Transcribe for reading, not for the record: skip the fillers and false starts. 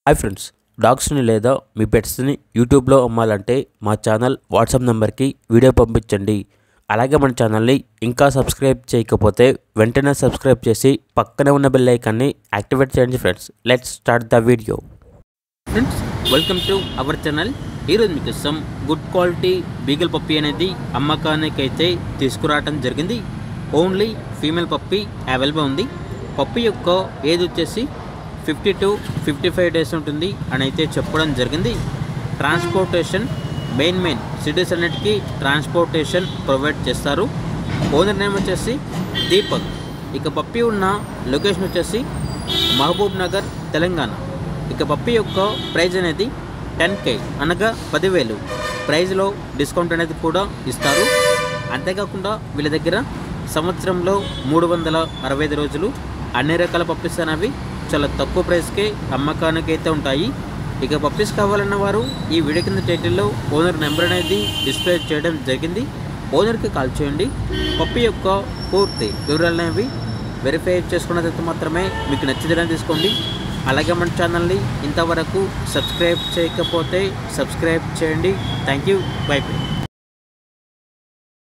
Hi friends, డాగ్స్ని లేదా మీ పెట్స్ని యూట్యూబ్లో అమ్మాలంటే మా ఛానల్ వాట్సాప్ నెంబర్కి వీడియో పంపించండి. అలాగే మన ఛానల్ని ఇంకా సబ్స్క్రైబ్ చేయకపోతే వెంటనే సబ్స్క్రైబ్ చేసి పక్కనే ఉన్న బెల్ ఐకాన్ని యాక్టివేట్ చేయండి. Friends, let's start the video. Friends, welcome to our channel. ఈరోజు మీకోసం గుడ్ క్వాలిటీ బీగల్ పప్పీ అనేది అమ్మకానికి అయితే తీసుకురావడం జరిగింది. ఓన్లీ ఫీమేల్ పప్పీ అవైలబుల్ ఉంది. పప్పీ యొక్క ఏజ్ వచ్చేసి 50 to 55 డేస్ ఉంటుంది అని అయితే చెప్పడం జరిగింది. ట్రాన్స్పోర్టేషన్ మెయిన్ సిటీస్ అన్నిటికీ ట్రాన్స్పోర్టేషన్ ప్రొవైడ్ చేస్తారు. ఓనర్ నేమ్ వచ్చేసి దీపక్. ఇక పప్పీ ఉన్న లొకేషన్ వచ్చేసి మహబూబ్ నగర్, తెలంగాణ. ఇక పప్పీ యొక్క ప్రైజ్ అనేది 10K అనగా 10,000. ప్రైజ్లో డిస్కౌంట్ అనేది కూడా ఇస్తారు. అంతేకాకుండా వీళ్ళ దగ్గర సంవత్సరంలో 365 రోజులు అన్ని రకాల పప్పీస్ అనేవి చాలా తక్కువ ప్రైస్కే అమ్మకానికి అయితే ఉంటాయి. ఇక పప్పీస్ కావాలన్న వారు ఈ వీడియో కింద టైటిల్లో ఓనర్ నెంబర్ అనేది డిస్ప్లే చేయడం జరిగింది. ఓనర్కి కాల్ చేయండి. పప్పీ యొక్క పూర్తి వివరాలు అనేవి వెరిఫై చేసుకున్న తర్వాత మాత్రమే మీకు నచ్చితేనే తీసుకోండి. అలాగే మన ఛానల్ని ఇంతవరకు సబ్స్క్రైబ్ చేయకపోతే సబ్స్క్రైబ్ చేయండి. Thank you. By by.